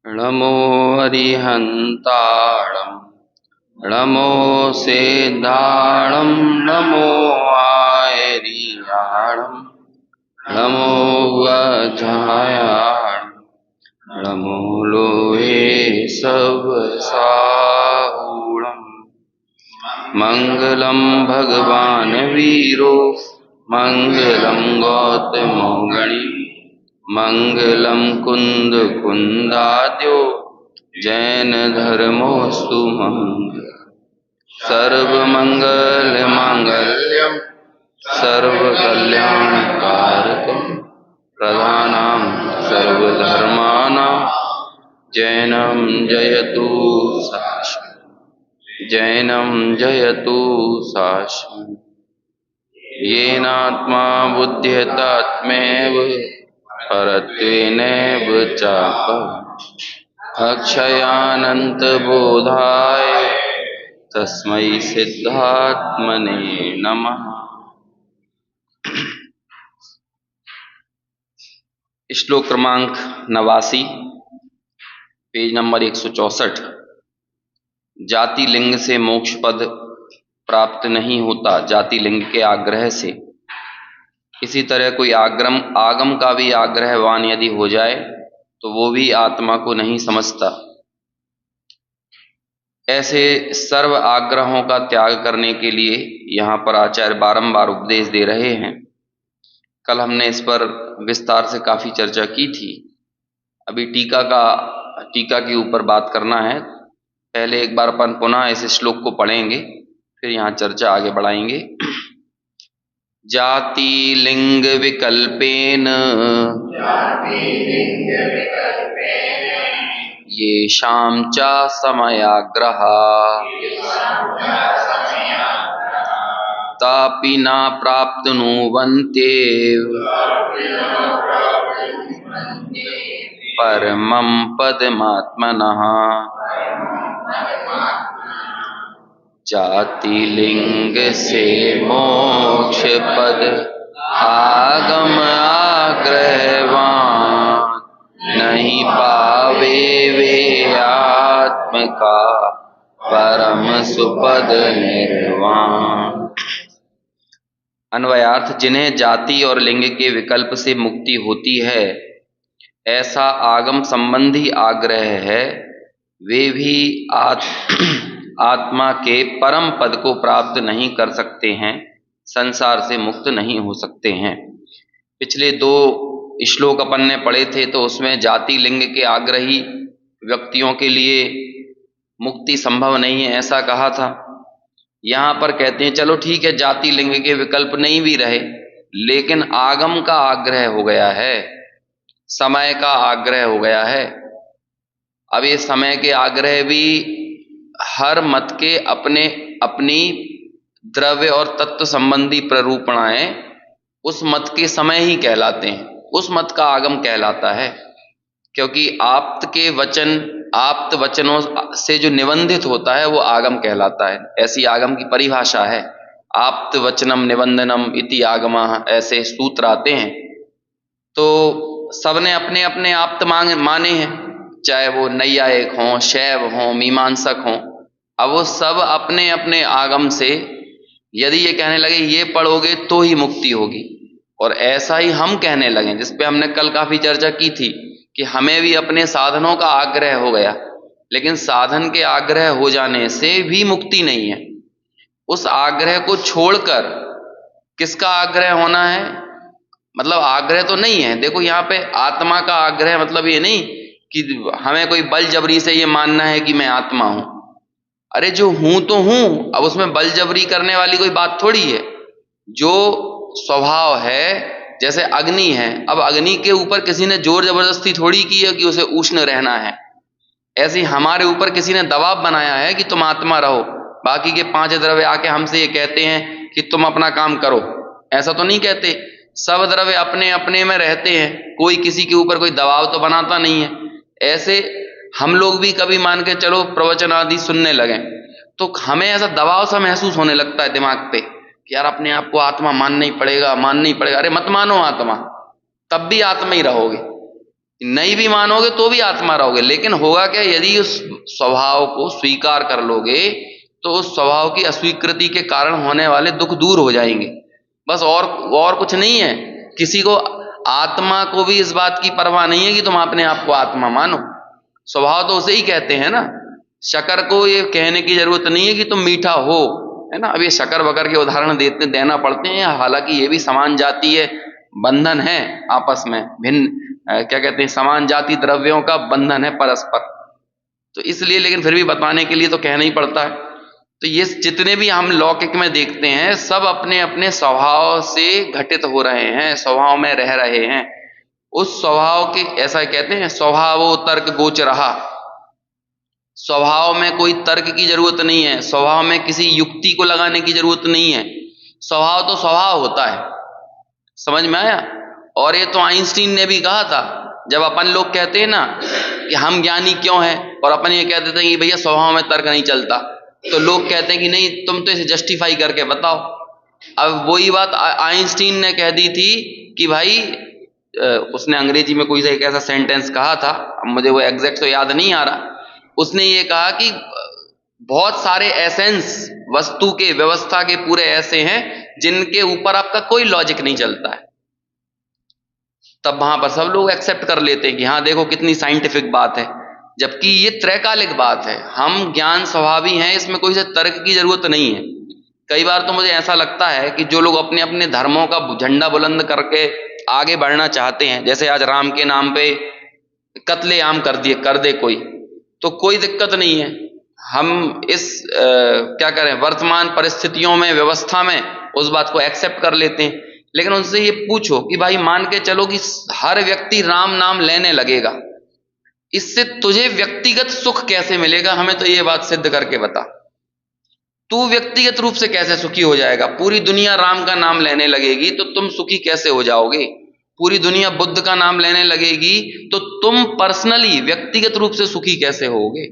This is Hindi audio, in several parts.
नमो अरिहन्ताणं नमो सेद्धाणं नमो आयरियाणं नमो वज्रायाणं नमो लोहे सवसाहूणम् मङ्गलं भगवान् वीरो मङ्गलं गौतमो गणी मङ्गलं कुन्दकुन्दाद्यो जैन धर्मोऽस्तु मङ्गलम् सर्वमङ्गलमाङ्गल्यं सर्वकल्याणकारकं प्रधानं सर्वधर्माणां जैनं जयतु जैनं जयतु शाश्वतम् येनात्मा बुध्येतात्मैव परत्वेनैव चापरम् अक्षयानन्तबोधाय तस्मै सिद्धात्मने नमः। श्लोक क्रमांक 89, पेज नंबर 164। जाति लिंग से मोक्ष पद प्राप्त नहीं होता, जाति लिंग के आग्रह से। इसी तरह कोई आगम का भी आग्रहवान यदि हो जाए तो वो भी आत्मा को नहीं समझता। ऐसे सर्व आग्रहों का त्याग करने के लिए यहाँ पर आचार्य बारंबार उपदेश दे रहे हैं। कल हमने इस पर विस्तार से काफी चर्चा की थी। अभी टीका के ऊपर बात करना है। पहले एक बार अपन पुनः इस श्लोक को पढ़ेंगे, फिर यहाँ चर्चा आगे बढ़ाएंगे। जाति लिंग विकल्पेन येषां च समयाग्रहा तापि न प्राप्नुवन्ते परमं पदमात्मनः। जाति लिंग से मोक्ष पद आगम आग्रहवान नहीं पावे वे आत्म का परम सुपद निर्वाण। अन्वयार्थ, जिन्हें जाति और लिंग के विकल्प से मुक्ति होती है, ऐसा आगम संबंधी आग्रह है, वे भी आत्मा के परम पद को प्राप्त नहीं कर सकते हैं, संसार से मुक्त नहीं हो सकते हैं। पिछले 2 श्लोक अपन ने पढ़े थे, तो उसमें जाति लिंग के आग्रही व्यक्तियों के लिए मुक्ति संभव नहीं है ऐसा कहा था। यहाँ पर कहते हैं चलो ठीक है, जाति लिंग के विकल्प नहीं भी रहे, लेकिन आगम का आग्रह हो गया है, समय का आग्रह हो गया है। अब ये समय के आग्रह भी हर मत के अपनी द्रव्य और तत्व संबंधी प्ररूपणाएं उस मत के समय ही कहलाते हैं, उस मत का आगम कहलाता है। क्योंकि आप्त वचनों से जो निबंधित होता है वो आगम कहलाता है। ऐसी आगम की परिभाषा है, आप्त वचनम निबंधनम इति आगमः, ऐसे सूत्र आते हैं। तो सबने अपने अपने आप्त माने हैं, चाहे वो नैयायिक हों, शैव हों, मीमांसक हों। अब वो सब अपने अपने आगम से यदि ये कहने लगे ये पढ़ोगे तो ही मुक्ति होगी, और ऐसा ही हम कहने लगे, जिस पे हमने कल काफी चर्चा की थी कि हमें भी अपने साधनों का आग्रह हो गया, लेकिन साधन के आग्रह हो जाने से भी मुक्ति नहीं है। उस आग्रह को छोड़कर किसका आग्रह होना है? मतलब आग्रह तो नहीं है, देखो यहाँ पे आत्मा का आग्रह मतलब ये नहीं कि हमें कोई बल जबरी से ये मानना है कि मैं आत्मा हूं। अरे जो हूं तो हूं, अब उसमें बल जबरी करने वाली कोई बात थोड़ी है। जो स्वभाव है, जैसे अग्नि है, अब अग्नि के ऊपर किसी ने जोर जबरदस्ती थोड़ी की है कि उसे उष्ण रहना है। ऐसे ही हमारे ऊपर किसी ने दबाव बनाया है कि तुम आत्मा रहो, बाकी के 5 द्रव्य आके हमसे ये कहते हैं कि तुम अपना काम करो, ऐसा तो नहीं कहते। सब द्रव्य अपने अपने में रहते हैं, कोई किसी के ऊपर कोई दबाव तो बनाता नहीं है। ऐसे हम लोग भी कभी मान के चलो प्रवचन आदि सुनने लगे तो हमें ऐसा दबाव सा महसूस होने लगता है दिमाग पे कि यार अपने आप को आत्मा मानना ही पड़ेगा। अरे मत मानो आत्मा, तब भी आत्मा ही रहोगे। नहीं भी मानोगे तो भी आत्मा रहोगे। लेकिन होगा क्या, यदि उस स्वभाव को स्वीकार कर लोगे तो उस स्वभाव की अस्वीकृति के कारण होने वाले दुख दूर हो जाएंगे, बस। और कुछ नहीं है। किसी को, आत्मा को भी इस बात की परवाह नहीं है कि तुम अपने आप को आत्मा मानो। स्वभाव तो उसे ही कहते हैं ना। शकर को ये कहने की जरूरत नहीं है कि तुम मीठा हो, है ना। अब ये शकर वकर के उदाहरण देना पड़ते हैं, हालांकि ये भी समान जातीय बंधन है आपस में, भिन्न क्या कहते हैं, समान जाति द्रव्यों का बंधन है परस्पर। तो इसलिए, लेकिन फिर भी बताने के लिए तो कहना ही पड़ता है। तो ये जितने भी हम लौकिक में देखते हैं, सब अपने अपने स्वभाव से घटित हो रहे हैं, स्वभाव में रह रहे हैं। उस स्वभाव के, ऐसा कहते हैं, स्वभावो तर्क गोचरहा। स्वभाव में कोई तर्क की जरूरत नहीं है, स्वभाव में किसी युक्ति को लगाने की जरूरत नहीं है। स्वभाव तो स्वभाव होता है। समझ में आया। और ये तो आइंस्टीन ने भी कहा था। जब अपन लोग कहते हैं ना कि हम ज्ञानी क्यों हैं, और अपन ये कह देते हैं कि भैया स्वभाव में तर्क नहीं चलता, तो लोग कहते हैं कि नहीं, तुम तो इसे जस्टिफाई करके बताओ। अब वही बात आइंस्टीन ने कह दी थी कि भाई, उसने अंग्रेजी में कोई एक ऐसा सेंटेंस कहा था, अब मुझे वो एग्जैक्ट तो याद नहीं आ रहा। उसने ये कहा कि बहुत सारे एसेंस वस्तु के, व्यवस्था के पूरे ऐसे हैं जिनके ऊपर आपका कोई लॉजिक नहीं चलता है। तब वहां पर सब लोग एक्सेप्ट कर लेते हैं कि हाँ देखो कितनी साइंटिफिक बात है, जबकि ये त्रैकालिक बात है। हम ज्ञान स्वभावी हैं, इसमें कोई से तर्क की जरूरत नहीं है। कई बार तो मुझे ऐसा लगता है कि जो लोग अपने अपने धर्मों का झंडा बुलंद करके आगे बढ़ना चाहते हैं, जैसे आज राम के नाम पे कत्लेआम कर दे कोई, तो कोई दिक्कत नहीं है। हम इस क्या करें, वर्तमान परिस्थितियों में, व्यवस्था में उस बात को एक्सेप्ट कर लेते हैं। लेकिन उनसे ये पूछो कि भाई मान के चलो कि हर व्यक्ति राम नाम लेने लगेगा, इससे तुझे व्यक्तिगत सुख कैसे मिलेगा? हमें तो ये बात सिद्ध करके बता। तू व्यक्तिगत रूप से कैसे सुखी हो जाएगा? पूरी दुनिया राम का नाम लेने लगेगी तो तुम सुखी कैसे हो जाओगे? पूरी दुनिया बुद्ध का नाम लेने लगेगी तो तुम पर्सनली, व्यक्तिगत रूप से सुखी कैसे होगे?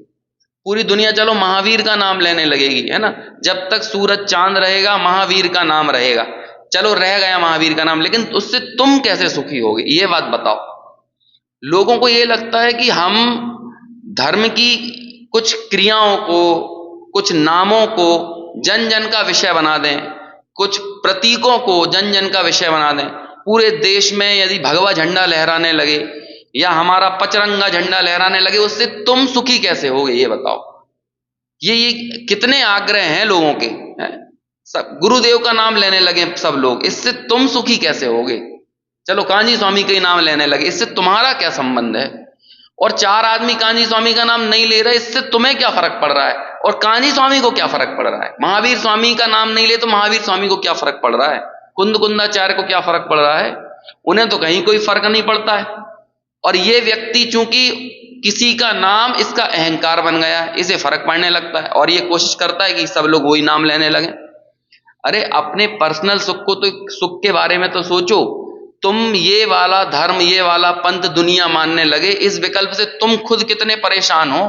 पूरी दुनिया चलो महावीर का नाम लेने लगेगी, है ना। जब तक सूरज चांद रहेगा महावीर का नाम रहेगा। चलो रह गया महावीर का नाम, लेकिन उससे तुम कैसे सुखी होगे, ये बात बताओ। लोगों को ये लगता है कि हम धर्म की कुछ क्रियाओं को, कुछ नामों को जन जन का विषय बना दें, कुछ प्रतीकों को जन जन का विषय बना दें। पूरे देश में यदि भगवा झंडा लहराने लगे या हमारा पचरंगा झंडा लहराने लगे, उससे तुम सुखी कैसे होगे, ये बताओ। ये कितने आग्रह हैं लोगों के, हैं? सब गुरुदेव का नाम लेने लगे सब लोग, इससे तुम सुखी कैसे होगे? चलो कांजी स्वामी का नाम लेने लगे, इससे तुम्हारा क्या संबंध है? और चार आदमी कांजी स्वामी का नाम नहीं ले रहे, इससे तुम्हें क्या फर्क पड़ रहा है? और कांजी स्वामी को क्या फर्क पड़ रहा है? महावीर स्वामी का नाम नहीं ले तो महावीर स्वामी को क्या फर्क पड़ रहा है? कुंदाचार्य को क्या फर्क पड़ रहा है? उन्हें तो कहीं कोई फर्क नहीं पड़ता है। और ये व्यक्ति चूंकि किसी का नाम इसका अहंकार बन गया है, इसे फर्क पड़ने लगता है और ये कोशिश करता है कि सब लोग वही नाम लेने लगे। अरे अपने पर्सनल सुख को तो, सुख के बारे में तो सोचो। तुम ये वाला धर्म, ये वाला पंथ दुनिया मानने लगे, इस विकल्प से तुम खुद कितने परेशान हो।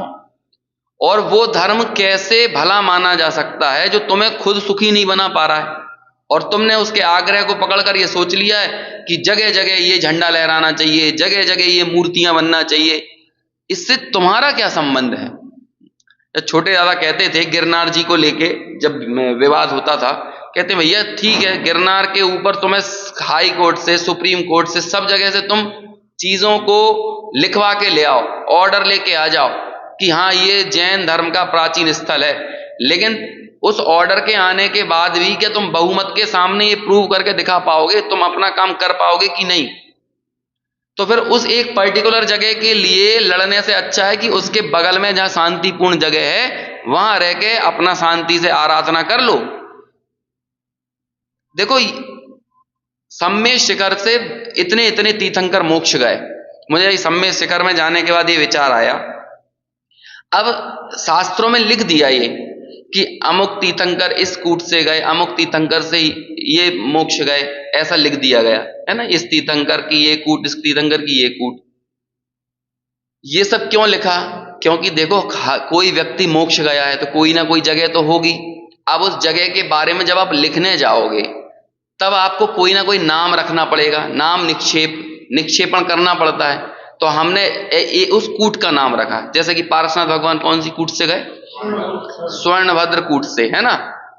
और वो धर्म कैसे भला माना जा सकता है जो तुम्हें खुद सुखी नहीं बना पा रहा है? और तुमने उसके आग्रह को पकड़कर ये सोच लिया है कि जगह जगह ये झंडा लहराना चाहिए, जगह जगह ये मूर्तियां बनना चाहिए। इससे तुम्हारा क्या संबंध है? छोटे दादा कहते थे गिरनार जी को लेके, जब विवाद होता था, कहते भैया ठीक है, गिरनार के ऊपर तुम्हें हाई कोर्ट से, सुप्रीम कोर्ट से, सब जगह से तुम चीजों को लिखवा के ले आओ, ऑर्डर लेके आ जाओ कि हाँ ये जैन धर्म का प्राचीन स्थल है। लेकिन उस ऑर्डर के आने के बाद भी क्या तुम बहुमत के सामने ये प्रूव करके दिखा पाओगे? तुम अपना काम कर पाओगे कि नहीं? तो फिर उस एक पर्टिकुलर जगह के लिए लड़ने से अच्छा है कि उसके बगल में जहां शांतिपूर्ण जगह है वहां रह के अपना शांति से आराधना कर लो। देखो सम्मेद शिखर से इतने इतने तीर्थंकर मोक्ष गए। मुझे सम्मेद शिखर में जाने के बाद ये विचार आया, अब शास्त्रों में लिख दिया ये कि अमुक तीर्थंकर इस कूट से गए, अमुक तीर्थंकर से ये मोक्ष गए, ऐसा लिख दिया गया है ना। इस तीर्थंकर की ये कूट, इस तीर्थंकर की ये कूट। ये सब क्यों लिखा? क्योंकि देखो कोई व्यक्ति मोक्ष गया है तो कोई ना कोई जगह तो होगी। अब उस जगह के बारे में जब आप लिखने जाओगे तब आपको कोई ना कोई नाम रखना पड़ेगा, नाम निक्षेपण करना पड़ता है। तो हमने उस कूट का नाम रखा। जैसे कि पारसनाथ भगवान कौन सी कूट से गए? स्वर्णभद्र कूट से, है ना।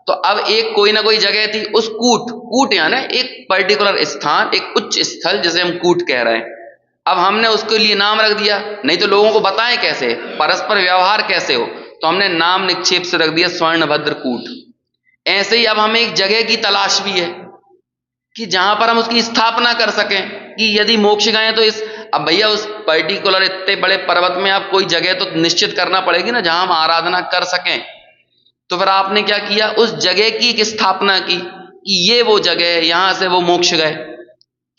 तो अब एक कोई ना कोई जगह थी, उस कूट यानी एक पर्टिकुलर स्थान, एक उच्च स्थल जिसे हम कूट कह रहे हैं। अब हमने उसके लिए नाम रख दिया, नहीं तो लोगों को बताएं कैसे, परस्पर व्यवहार कैसे हो, तो हमने नाम निक्षेप से रख दिया स्वर्णभद्र कूट। ऐसे ही अब हमें एक जगह की तलाश भी है कि जहां पर हम उसकी स्थापना कर सकें, कि यदि मोक्ष गए तो अब भैया उस पर्टिकुलर इतने बड़े पर्वत में आप कोई जगह तो निश्चित करना पड़ेगी ना जहां हम आराधना कर सकें। तो फिर आपने क्या किया, उस जगह की एक स्थापना की कि ये वो जगह है, यहां से वो मोक्ष गए।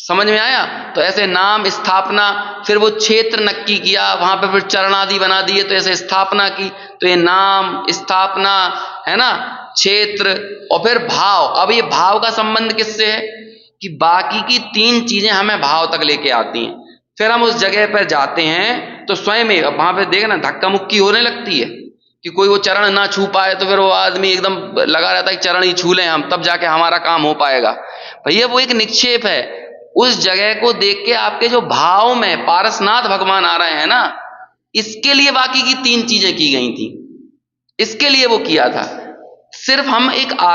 समझ में आया? तो ऐसे नाम स्थापना, फिर वो क्षेत्र नक्की किया, वहां पर फिर चरणादि बना दिए, तो ऐसे स्थापना की। तो ये नाम, स्थापना, है ना, क्षेत्र, और फिर भाव। अब ये भाव का संबंध किससे है कि बाकी की 3 चीजें हमें भाव तक लेके आती हैं। फिर हम उस जगह पर जाते हैं तो स्वयं ही वहां पर देखना धक्का मुक्की होने लगती है कि कोई वो चरण ना छू पाए, तो फिर वो आदमी एकदम लगा रहता है कि चरण ही छू लें हम, तब जाके हमारा काम हो पाएगा। भैया वो एक निक्षेप है। उस जगह को देख के आपके जो भाव में पारसनाथ भगवान आ रहे हैं ना, इसके लिए बाकी की 3 चीजें की गई थी, इसके लिए वो किया था। सिर्फ हम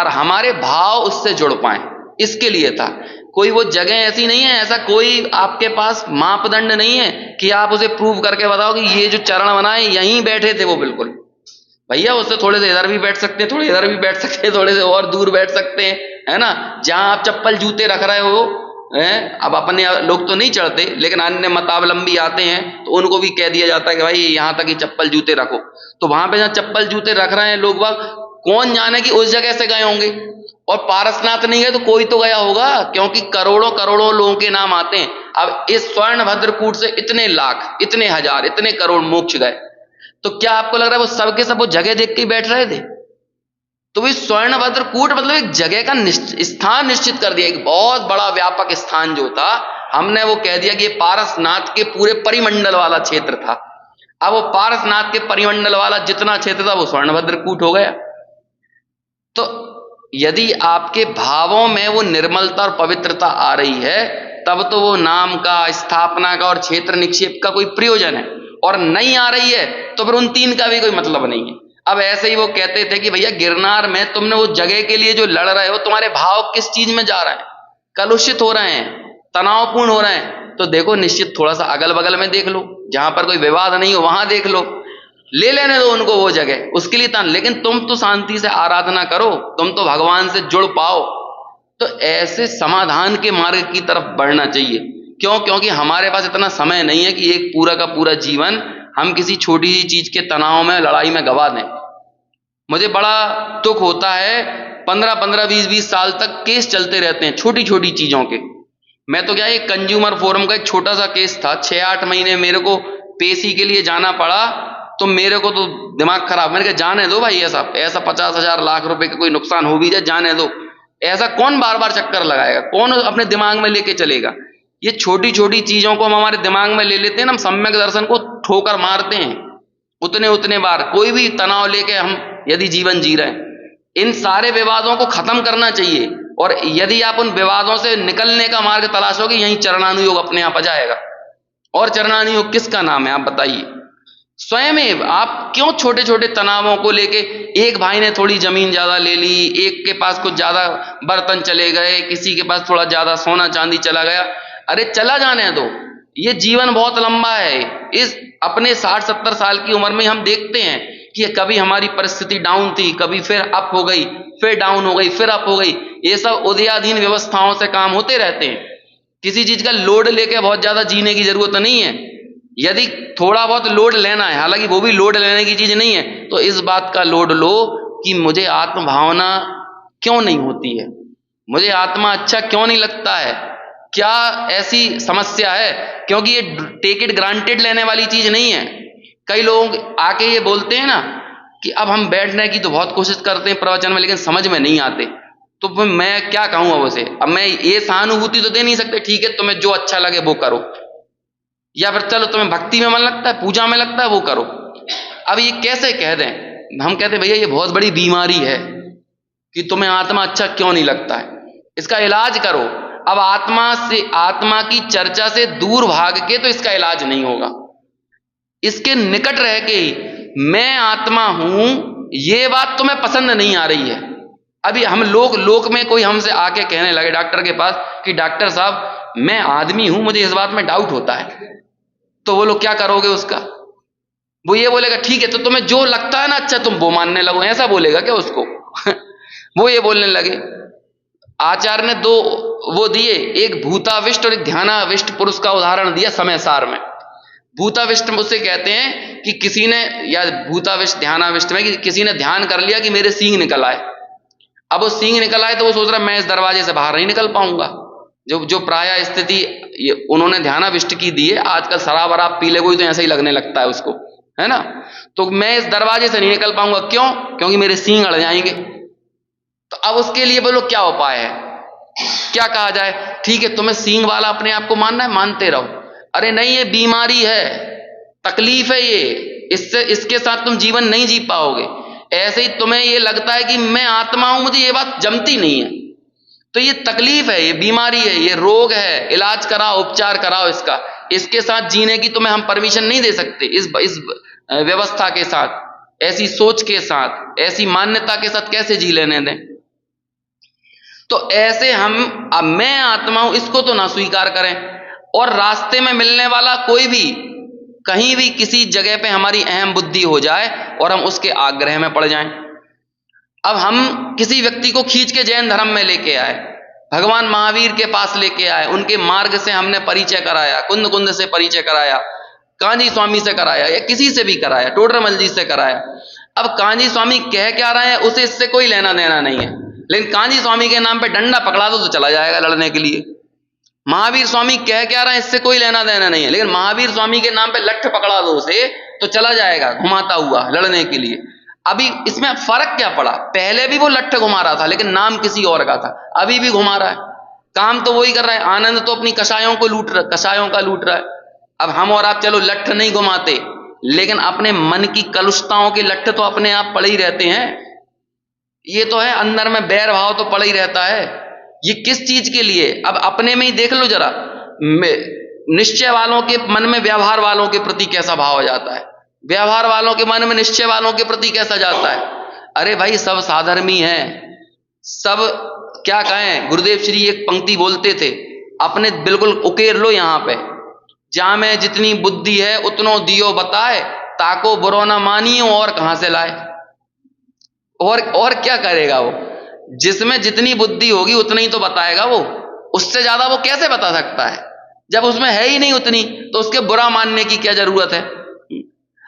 हमारे भाव उससे जुड़ पाए, इसके लिए था। कोई वो जगह ऐसी नहीं है, ऐसा कोई आपके पास मापदंड नहीं है कि आप उसे प्रूव करके बताओ कि ये जो चरण बनाए यहीं बैठे थे वो। बिल्कुल भैया, उससे थोड़े से इधर भी बैठ सकते हैं, थोड़े इधर भी बैठ सकते हैं, थोड़े से और दूर बैठ सकते हैं, है ना। जहां आप चप्पल जूते रख रहे हो, अब अपने लोग तो नहीं चढ़ते, लेकिन अन्य मतावलंबी आते हैं तो उनको भी कह दिया जाता है कि भाई यहां तक ही चप्पल जूते रखो। तो वहां पे जहां चप्पल जूते रख रहे हैं लोग बाग, कौन जाने कि उस जगह से गए होंगे। और पारसनाथ नहीं गए तो कोई तो गया होगा, क्योंकि करोड़ों करोड़ों लोगों के नाम आते हैं। अब इस स्वर्णभद्र कूट से इतने लाख, इतने हजार, इतने करोड़ मोक्ष गए, तो क्या आपको लग रहा है वो सब के सब वो जगह देख के बैठ रहे थे? तो वो स्वर्णभद्र कूट मतलब एक जगह का स्थान निश्चित कर दिया, एक बहुत बड़ा व्यापक स्थान जो था, हमने वो कह दिया कि ये पारसनाथ के पूरे परिमंडल वाला क्षेत्र था। अब वो पारसनाथ के परिमंडल वाला जितना क्षेत्र था वो स्वर्णभद्र कूट हो गया। तो यदि आपके भावों में वो निर्मलता और पवित्रता आ रही है, तब तो वो नाम का, स्थापना का और क्षेत्र निक्षेप का कोई प्रयोजन है। और नहीं आ रही है तो फिर उन 3 का भी कोई मतलब नहीं है। अब ऐसे ही वो कहते थे कि भैया गिरनार में तुमने वो जगह के लिए जो लड़ रहे हो, तुम्हारे भाव किस चीज में जा रहे हैं, कलुषित हो रहे हैं, तनावपूर्ण हो रहे हैं, तो देखो निश्चित थोड़ा सा अगल बगल में देख लो, जहां पर कोई विवाद नहीं हो वहां देख लो, ले लेने दो उनको वो जगह, उसके लिए लेकिन तुम तो शांति से आराधना करो, तुम तो भगवान से जुड़ पाओ। तो ऐसे समाधान के मार्ग की तरफ बढ़ना चाहिए। क्यों? क्योंकि हमारे पास इतना समय नहीं है कि एक पूरा का पूरा जीवन हम किसी छोटी सी चीज के तनाव में, लड़ाई में गवा दें। मुझे बड़ा दुख होता है, 15-15, 20-20 साल तक केस चलते रहते हैं छोटी छोटी चीजों के। मैं तो क्या, एक कंज्यूमर फोरम का एक छोटा सा केस था, 6-8 महीने मेरे को पेशी के लिए जाना पड़ा, तो मेरे को तो दिमाग खराब। मैंने कहा जाने दो भाई, ऐसा 50,000 लाख रुपए का कोई नुकसान हो भी जाए, जाने दो। ऐसा कौन बार बार चक्कर लगाएगा, कौन अपने दिमाग में लेके चलेगा। ये छोटी छोटी चीजों को हम हमारे दिमाग में ले लेते हैं ना, हम सम्यक दर्शन को ठोकर मारते हैं उतने बार। कोई भी तनाव लेके हम यदि जीवन जी रहे हैं, इन सारे विवादों को खत्म करना चाहिए। और यदि आप उन विवादों से निकलने का मार्ग तलाशोगे, यहीं चरणानुयोग अपने आप आ जाएगा। और चरणानुयोग किसका नाम है आप बताइए? स्वयं आप क्यों छोटे छोटे तनावों को लेके, एक भाई ने थोड़ी जमीन ज्यादा ले ली, एक के पास कुछ ज्यादा बर्तन चले गए, किसी के पास थोड़ा ज्यादा सोना चांदी चला गया, अरे चला जाने दो, ये जीवन बहुत लंबा है। इस अपने 60-70 साल की उम्र में हम देखते हैं कि कभी हमारी परिस्थिति डाउन थी, कभी फिर अप हो गई, फिर डाउन हो गई, फिर अप हो गई। ये सब उदयाधीन व्यवस्थाओं से काम होते रहते हैं। किसी चीज का लोड लेके बहुत ज्यादा जीने की जरूरत नहीं है। यदि थोड़ा बहुत लोड लेना है, हालांकि वो भी लोड लेने की चीज नहीं है, तो इस बात का लोड लो कि मुझे आत्म भावना क्यों नहीं होती है, मुझे आत्मा अच्छा क्यों नहीं लगता है, क्या ऐसी समस्या है। क्योंकि ये टेक इट ग्रांटेड लेने वाली चीज नहीं है। कई लोग आके ये बोलते हैं ना कि अब हम बैठने की तो बहुत कोशिश करते हैं प्रवचन में, लेकिन समझ में नहीं आते। तो मैं क्या कहूँ अब उसे? अब मैं ये सहानुभूति तो दे नहीं सकते, ठीक है तुम्हें जो अच्छा लगे वो करो, या फिर चलो तुम्हें भक्ति में मन लगता है, पूजा में लगता है, वो करो। अब ये कैसे कह दें? हम कहते हैं भैया ये बहुत बड़ी बीमारी है कि तुम्हें आत्मा अच्छा क्यों नहीं लगता है, इसका इलाज करो। अब आत्मा की चर्चा से दूर भाग के तो इसका इलाज नहीं होगा। इसके निकट रह के ही मैं आत्मा हूं, ये बात तुम्हें पसंद नहीं आ रही है। अभी हम लोक में कोई हमसे आके कहने लगे डॉक्टर के पास कि डॉक्टर साहब मैं आदमी हूं, मुझे इस बात में डाउट होता है, तो वो लोग क्या करोगे उसका? वो ये बोलेगा ठीक है, तो तुम्हें जो लगता है ना अच्छा तुम वो मानने लगो, ऐसा बोलेगा क्या उसको? वो ये बोलने लगे। आचार्य ने दो वो दिए, एक भूताविष्ट और एक ध्यानाविष्ट पुरुष का उदाहरण दिया समय सार में। भूताविष्ट उसे कहते हैं कि किसी ने, या भूताविष्ट ध्यानाविष्ट में कि किसी ने ध्यान कर लिया कि मेरे सींग निकल आए। अब वो सींग निकल आए तो वो सोच रहा मैं इस दरवाजे से बाहर नहीं निकल पाऊंगा। जो प्राय स्थिति उन्होंने ध्यानाविष्ट की दी है, आजकल शराब वराब पी ले कोई तो ऐसा ही लगने लगता है उसको, है ना। तो मैं इस दरवाजे से नहीं निकल पाऊंगा, क्यों? क्योंकि मेरे सींग अड़ जाएंगे। तो अब उसके लिए बोलो क्या उपाय है, क्या कहा जाए? ठीक है, तुम्हें सींग वाला अपने आप को मानना है, मानते रहो। अरे नहीं, ये बीमारी है, तकलीफ है ये, इसके साथ तुम जीवन नहीं जी पाओगे। ऐसे ही तुम्हें ये लगता है कि मैं आत्मा हूं, मुझे ये बात जमती नहीं है, तो ये तकलीफ है, ये बीमारी है, ये रोग है, इलाज कराओ, उपचार कराओ इसका। इसके साथ जीने की तुम्हें हम परमिशन नहीं दे सकते। इस व्यवस्था के साथ, ऐसी सोच के साथ, ऐसी मान्यता के साथ कैसे जी लेने दें? तो ऐसे हम, अब मैं आत्मा हूं इसको तो ना स्वीकार करें, और रास्ते में मिलने वाला कोई भी, कहीं भी किसी जगह पे हमारी अहम बुद्धि हो जाए और हम उसके आग्रह में पड़ जाएं। अब हम किसी व्यक्ति को खींच के जैन धर्म में लेके आए, भगवान महावीर के पास लेके आए, उनके मार्ग से हमने परिचय कराया, कुंद कुंद से परिचय कराया, कांजी स्वामी से कराया, या किसी से भी कराया, टोडरमल जी से कराया। अब कांजी स्वामी कह क्या रहे हैं उसे इससे कोई लेना देना नहीं है, लेकिन कांजी स्वामी के नाम पे डंडा पकड़ा दो तो चला जाएगा लड़ने के लिए। महावीर स्वामी कह क्या रहे हैं इससे कोई लेना देना नहीं है, लेकिन महावीर स्वामी के नाम पे लठ पकड़ा दो उसे तो चला जाएगा घुमाता हुआ लड़ने के लिए। अभी इसमें फर्क क्या पड़ा? पहले भी वो लठ घुमा रहा था लेकिन नाम किसी और का था, अभी भी घुमा रहा है, काम तो वही कर रहा है। आनंद तो अपनी कषायों का लूट रहा है। अब हम और आप चलो लठ नहीं घुमाते, लेकिन अपने मन की कलुषताओं के लठ तो अपने आप पड़े ही रहते हैं। ये तो है, अंदर में बैर भाव तो पड़ा ही रहता है। ये किस चीज के लिए? अब अपने में ही देख लो जरा, निश्चय वालों के मन में व्यवहार वालों के प्रति कैसा भाव जाता है, व्यवहार वालों के मन में निश्चय वालों के प्रति कैसा जाता है। अरे भाई सब साधर्मी है, सब क्या कहें, गुरुदेव श्री एक पंक्ति बोलते थे, अपने बिल्कुल उकेर लो यहां पे, जा में जितनी बुद्धि है उतनो दियो बताए, ताको बुरो ना मानियो और कहां से लाए। और क्या करेगा वो? जिसमें जितनी बुद्धि होगी उतना ही तो बताएगा वो, उससे ज्यादा वो कैसे बता सकता है? जब उसमें है ही नहीं उतनी, तो उसके बुरा मानने की क्या जरूरत है?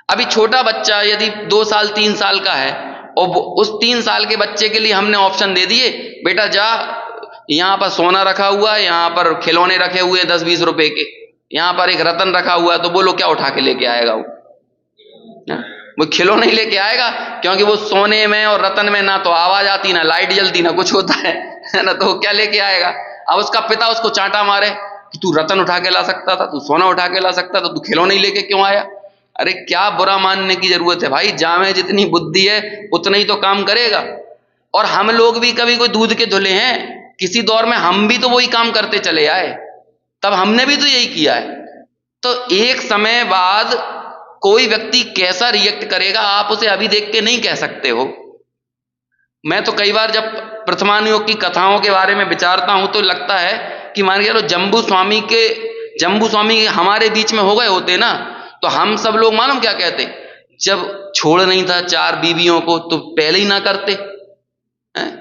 अभी छोटा बच्चा यदि 2 साल 3 साल का है और उस 3 साल के बच्चे के लिए हमने ऑप्शन दे दिए, बेटा जा यहां पर सोना रखा हुआ है, यहां पर खिलौने रखे हुए 10-20 रुपए के, यहां पर एक रतन रखा हुआ है, तो बोलो क्या उठा के लेके आएगा वो खिलौने नहीं लेके आएगा, क्योंकि वो सोने में और रतन में ना तो आवाज आती, ना लाइट जलती, ना कुछ होता है ना, तो क्या लेके आएगा? अब उसका पिता उसको चांटा मारे कि तू रतन उठा के ला सकता था, तू सोना उठा के ला सकता था, तू खिलौने लेके क्यों आया? अरे क्या बुरा मानने की जरूरत है भाई? जामे जितनी बुद्धि है उतना ही तो काम करेगा। और हम लोग भी कभी कोई दूध के धुले हैं, किसी दौर में हम भी तो वही काम करते चले आए, तब हमने भी तो यही किया है। तो एक समय बाद कोई व्यक्ति कैसा रिएक्ट करेगा आप उसे अभी देख के नहीं कह सकते हो। मैं तो कई बार जब प्रथमानुयोग की कथाओं के बारे में विचारता हूं तो लगता है कि मान के चलो जम्बू स्वामी हमारे बीच में हो गए होते ना, तो हम सब लोग मालूम क्या कहते, जब छोड़ नहीं था 4 बीवियों को तो पहले ही ना करते हैं?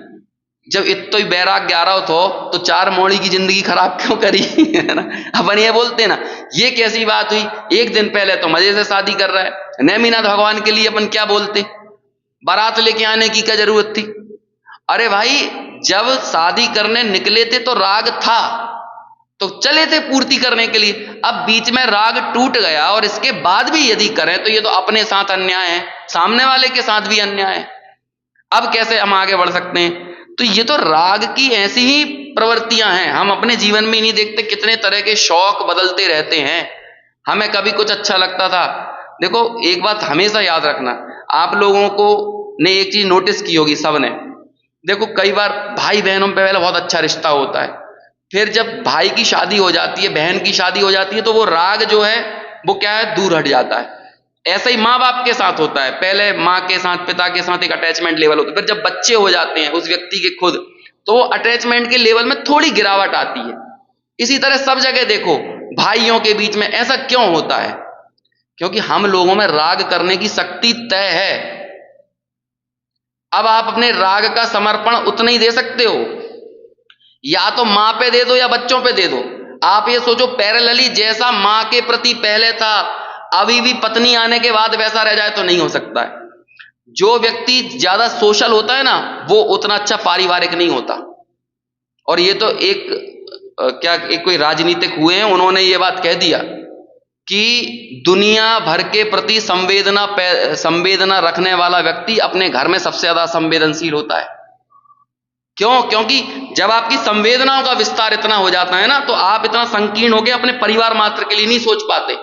जब इतना ही बैराग्य आ रहा हो तो 4 मौड़ी की जिंदगी खराब क्यों करी है ना? अपन ये बोलते ना, ये कैसी बात हुई, एक दिन पहले तो मजे से शादी कर रहा है। नेमिनाथ भगवान के लिए अपन क्या बोलते, बारात लेके आने की क्या जरूरत थी? अरे भाई जब शादी करने निकले थे तो राग था, तो चले थे पूर्ति करने के लिए। अब बीच में राग टूट गया और इसके बाद भी यदि करें तो ये तो अपने साथ अन्याय है, सामने वाले के साथ भी अन्याय है। अब कैसे हम आगे बढ़ सकते हैं? तो ये तो राग की ऐसी ही प्रवृत्तियां हैं। हम अपने जीवन में नहीं देखते कितने तरह के शौक बदलते रहते हैं। हमें कभी कुछ अच्छा लगता था, देखो एक बात हमेशा याद रखना, आप लोगों को ने एक चीज नोटिस की होगी सबने, देखो कई बार भाई बहनों पे पहले बहुत अच्छा रिश्ता होता है, फिर जब भाई की शादी हो जाती है, बहन की शादी हो जाती है, तो वो राग जो है वो क्या है, दूर हट जाता है। ऐसा ही माँ बाप के साथ होता है, पहले माँ के साथ, पिता के साथ एक अटैचमेंट लेवल होता है, फिर जब बच्चे हो जाते हैं उस व्यक्ति के खुद, तो वो अटैचमेंट के लेवल में थोड़ी गिरावट आती है। इसी तरह सब जगह देखो, भाइयों के बीच में ऐसा क्यों होता है? क्योंकि हम लोगों में राग करने की शक्ति तय है। अब आप अपने राग का समर्पण उतना ही दे सकते हो, या तो मां पे दे दो या बच्चों पे दे दो। आप ये सोचो, पैरेलली जैसा मां के प्रति पहले था, अभी भी पत्नी आने के बाद वैसा रह जाए तो नहीं हो सकता है। जो व्यक्ति ज्यादा सोशल होता है ना, वो उतना अच्छा पारिवारिक नहीं होता। और ये तो एक कोई राजनीतिक हुए हैं, उन्होंने ये बात कह दिया कि दुनिया भर के प्रति संवेदना रखने वाला व्यक्ति अपने घर में सबसे ज्यादा संवेदनशील होता है। क्यों? क्योंकि जब आपकी संवेदनाओं का विस्तार इतना हो जाता है ना, तो आप इतना संकीर्ण होकर अपने परिवार मात्र के लिए नहीं सोच पाते।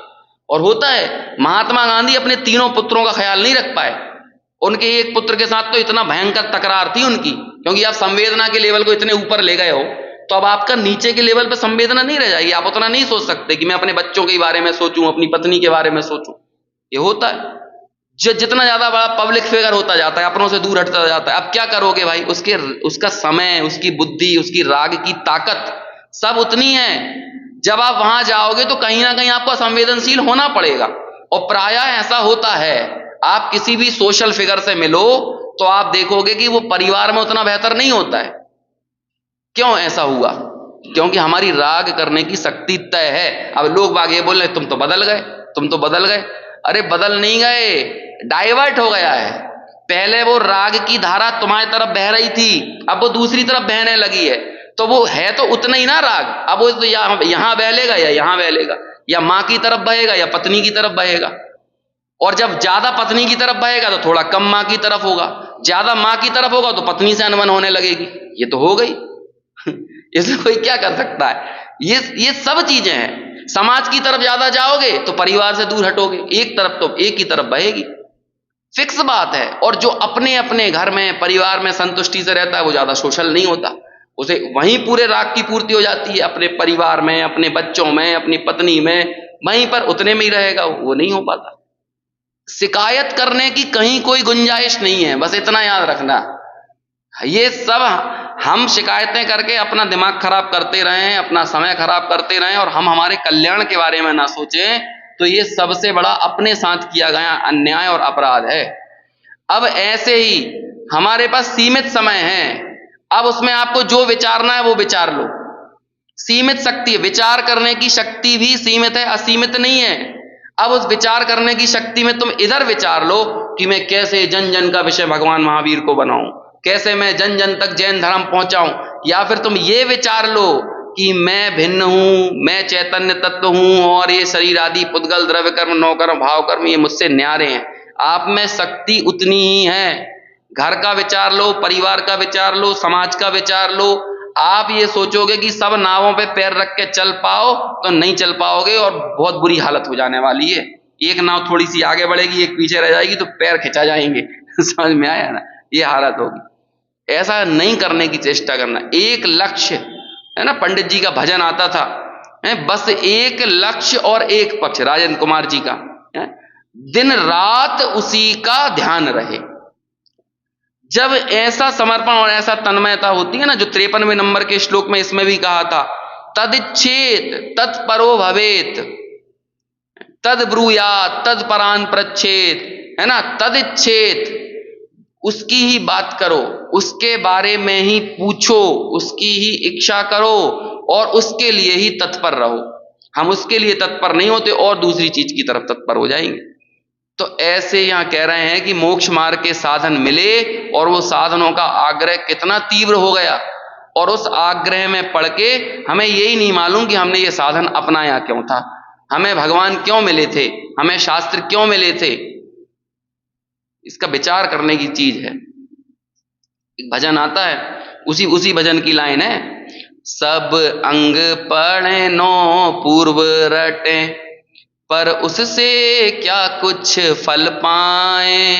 और होता है, महात्मा गांधी अपने तीनों पुत्रों का ख्याल नहीं रख पाए। उनके एक पुत्र के साथ तो इतना भयंकर तकरार थी उनकी, क्योंकि आप संवेदना के लेवल को इतने ऊपर ले गए हो, तो अब आपका नीचे के लेवल पर संवेदना नहीं रह जाएगी। आप उतना नहीं सोच सकते कि मैं अपने बच्चों के बारे में सोचूं, अपनी पत्नी के बारे में सोचूं। ये होता है, जितना ज्यादा बड़ा पब्लिक फिगर होता जाता है, अपनों से दूर हटता जाता है। अब क्या करोगे भाई, उसका समय, उसकी बुद्धि, उसकी राग की ताकत सब उतनी है। जब आप वहां जाओगे तो कहीं ना कहीं आपको संवेदनशील होना पड़ेगा। और प्रायः ऐसा होता है, आप किसी भी सोशल फिगर से मिलो तो आप देखोगे कि वो परिवार में उतना बेहतर नहीं होता है। क्यों ऐसा हुआ? क्योंकि हमारी राग करने की शक्ति तय है। अब लोग बाग ये बोल रहे तुम तो बदल गए, तुम तो बदल गए। अरे बदल नहीं गए, डाइवर्ट हो गया है। पहले वो राग की धारा तुम्हारी तरफ बह रही थी, अब वो दूसरी तरफ बहने लगी है। तो वो है तो उतना ही ना राग, अब वो तो यहां बहलेगा या यहां बहलेगा, या मां की तरफ बहेगा या पत्नी की तरफ बहेगा। और जब ज्यादा पत्नी की तरफ बहेगा तो थोड़ा कम मां की तरफ होगा, ज्यादा मां की तरफ होगा तो पत्नी से अनबन होने लगेगी। ये तो हो गई। इसमें कोई क्या कर सकता है? ये सब चीजें हैं। समाज की तरफ ज्यादा जाओगे तो परिवार से दूर हटोगे, एक तरफ तो एक ही तरफ बहेगी, फिक्स बात है। और जो अपने अपने घर में, परिवार में संतुष्टि से रहता है, वो ज्यादा सोशल नहीं होता, उसे वहीं पूरे राग की पूर्ति हो जाती है। अपने परिवार में, अपने बच्चों में, अपनी पत्नी में, वहीं पर उतने में ही रहेगा, वो नहीं हो पाता। शिकायत करने की कहीं कोई गुंजाइश नहीं है, बस इतना याद रखना। ये सब हम शिकायतें करके अपना दिमाग खराब करते रहें, अपना समय खराब करते रहें, और हम हमारे कल्याण के बारे में ना सोचें, तो ये सबसे बड़ा अपने साथ किया गया अन्याय और अपराध है। अब ऐसे ही हमारे पास सीमित समय है, अब उसमें आपको जो विचारना है वो विचार लो। सीमित शक्ति है, विचार करने की शक्ति भी सीमित है, असीमित नहीं है। अब उस विचार करने की शक्ति में तुम इधर विचार लो कि मैं कैसे जन जन का विषय भगवान महावीर को बनाऊं, कैसे मैं जन जन तक जैन धर्म पहुंचाऊं। या फिर तुम ये विचार लो कि मैं भिन्न हूं, मैं चैतन्य तत्व हूं, और ये शरीर आदि पुद्गल द्रव्य कर्म नौकर्म भाव कर्म ये मुझसे न्यारे हैं। आप में शक्ति उतनी ही है। घर का विचार लो, परिवार का विचार लो, समाज का विचार लो। आप ये सोचोगे कि सब नावों पे पैर रख के चल पाओ तो नहीं चल पाओगे, और बहुत बुरी हालत हो जाने वाली है। एक नाव थोड़ी सी आगे बढ़ेगी, एक पीछे रह जाएगी, तो पैर खिंचा जाएंगे। समझ में आया ना? ये हालत होगी। ऐसा नहीं करने की चेष्टा करना। एक लक्ष्य है ना, पंडित जी का भजन आता था, बस एक लक्ष्य और एक पक्ष, राजेंद्र कुमार जी का, दिन रात उसी का ध्यान रहे। जब ऐसा समर्पण और ऐसा तन्मयता होती है ना, जो 53वें नंबर के श्लोक में इसमें भी कहा था, तदिच्छेत तत्परो भवेत, तद ब्रूयात तद परान प्रच्छेद, है ना। तदिच्छेत, उसकी ही बात करो, उसके बारे में ही पूछो, उसकी ही इच्छा करो, और उसके लिए ही तत्पर रहो। हम उसके लिए तत्पर नहीं होते और दूसरी चीज की तरफ तत्पर हो जाएंगे। तो ऐसे यहां कह रहे हैं कि मोक्ष मार्ग के साधन मिले, और वो साधनों का आग्रह कितना तीव्र हो गया, और उस आग्रह में पड़ के हमें यही नहीं मालूम कि हमने ये साधन अपनाया क्यों था, हमें भगवान क्यों मिले थे, हमें शास्त्र क्यों मिले थे। इसका विचार करने की चीज है। एक भजन आता है, उसी भजन की लाइन है, सब अंग पढ़े नो पूर्व रटे, पर उससे क्या कुछ फल पाए,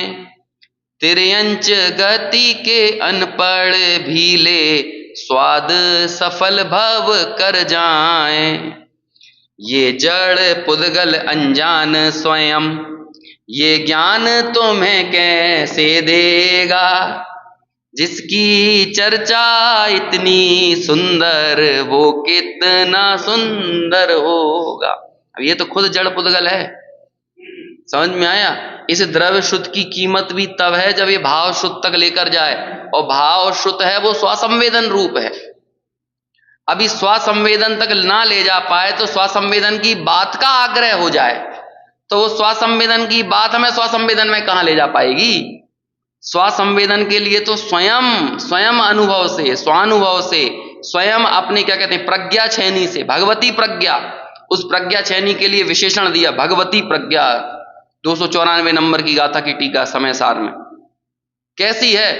तिर्यंच गति के अनपढ़ भीले, स्वाद सफल भव कर जाए। ये जड़ पुद्गल अनजान स्वयं, ये ज्ञान तुम्हें कैसे देगा। जिसकी चर्चा इतनी सुंदर, वो कितना सुंदर होगा। अब ये तो खुद जड़ पुद्गल है, समझ में आया। इस द्रव्य शुद्ध की कीमत भी तब है जब ये भाव शुद्ध तक लेकर जाए, और भाव शुद्ध है वो स्वसंवेदन रूप है। अभी स्वसंवेदन तक ना ले जा पाए तो स्वसंवेदन की बात का आग्रह हो जाए, तो वो स्वसंवेदन की बात हमें स्वसंवेदन में कहां ले जा पाएगी। स्वसंवेदन के लिए तो स्वयं अनुभव से, स्वानुभव से, स्वयं अपने क्या कहते हैं प्रज्ञा छेनी से, भगवती प्रज्ञा, उस प्रज्ञा छेनी के लिए विशेषण दिया भगवती प्रज्ञा। 294 नंबर की गाथा की टीका समय सार में। कैसी है?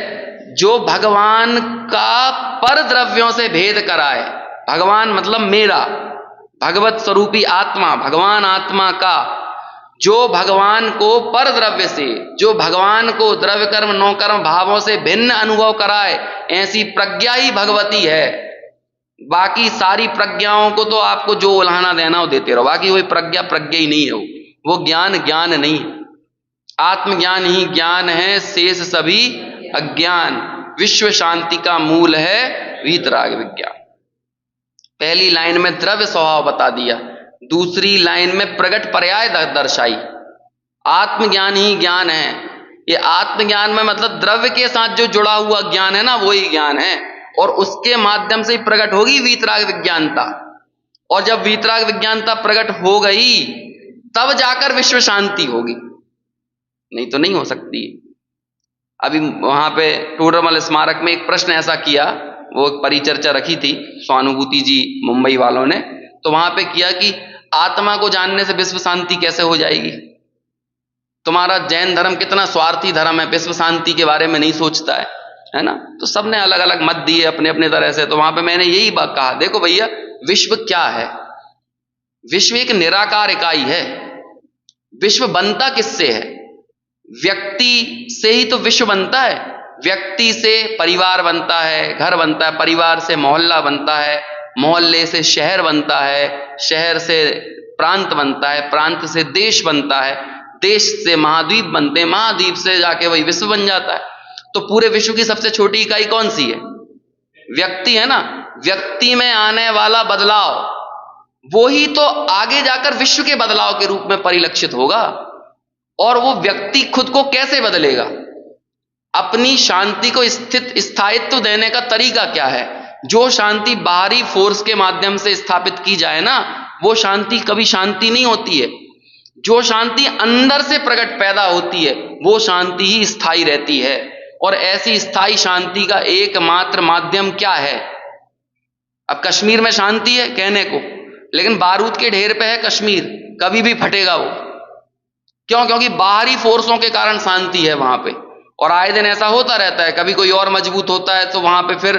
जो भगवान का पर द्रव्यों से भेद कराए। भगवान मतलब मेरा, भगवत स्वरूपी आत्मा, भगवान आत्मा का, जो भगवान को पर द्रव्य से, जो भगवान को द्रव्य कर्म नौ कर्म भावों से भिन्न अनुभव कराए, ऐसी प्रज्ञा ही भगवती है। बाकी सारी प्रज्ञाओं को तो आपको जो उल्हाना देना हो देते रहो, बाकी वही प्रज्ञा प्रज्ञा ही नहीं है, वो ज्ञान ज्ञान नहीं। आत्मज्ञान ही ज्ञान है, शेष सभी अज्ञान। विश्व शांति का मूल है वीतराग विज्ञान। पहली लाइन में द्रव्य स्वभाव बता दिया, दूसरी लाइन में प्रगट पर्याय दर्शाई। आत्मज्ञान ही ज्ञान है। ये आत्मज्ञान में मतलब द्रव्य के साथ जो जुड़ा हुआ ज्ञान है ना, वही ज्ञान है, और उसके माध्यम से प्रकट होगी वीतराग विज्ञानता। और जब वीतराग विज्ञानता प्रकट हो गई तब जाकर विश्व शांति होगी, नहीं तो नहीं हो सकती। अभी वहां पे टोडरमल स्मारक में एक प्रश्न ऐसा किया, वो परिचर्चा रखी थी स्वानुभूति जी मुंबई वालों ने, तो वहां पे किया कि आत्मा को जानने से विश्व शांति कैसे हो जाएगी। तुम्हारा जैन धर्म कितना स्वार्थी धर्म है, विश्व शांति के बारे में नहीं सोचता है ना। तो सबने अलग अलग मत दिए अपने अपने तरह से। तो वहां पे मैंने यही बात कहा, देखो भैया विश्व क्या है? विश्व एक निराकार इकाई है। विश्व बनता किससे है? व्यक्ति से ही तो विश्व बनता है। व्यक्ति से परिवार बनता है, घर बनता है, परिवार से मोहल्ला बनता है, मोहल्ले से शहर बनता है, शहर से प्रांत बनता है, प्रांत से देश बनता है, देश से महाद्वीप बनते हैं, महाद्वीप से जाके वही विश्व बन जाता है। तो पूरे विश्व की सबसे छोटी इकाई कौन सी है? व्यक्ति है ना। व्यक्ति में आने वाला बदलाव वो ही तो आगे जाकर विश्व के बदलाव के रूप में परिलक्षित होगा। और वो व्यक्ति खुद को कैसे बदलेगा? अपनी शांति को स्थायित्व देने का तरीका क्या है? जो शांति बाहरी फोर्स के माध्यम से स्थापित की जाए ना, वो शांति कभी शांति नहीं होती है। जो शांति अंदर से प्रकट पैदा होती है वो शांति ही स्थायी रहती है। और ऐसी स्थायी शांति का एकमात्र माध्यम क्या है? अब कश्मीर में शांति है कहने को, लेकिन बारूद के ढेर पे है कश्मीर, कभी भी फटेगा वो। क्यों? क्योंकि बाहरी फोर्सों के कारण शांति है वहां पे। और आए दिन ऐसा होता रहता है, कभी कोई और मजबूत होता है तो वहां पे फिर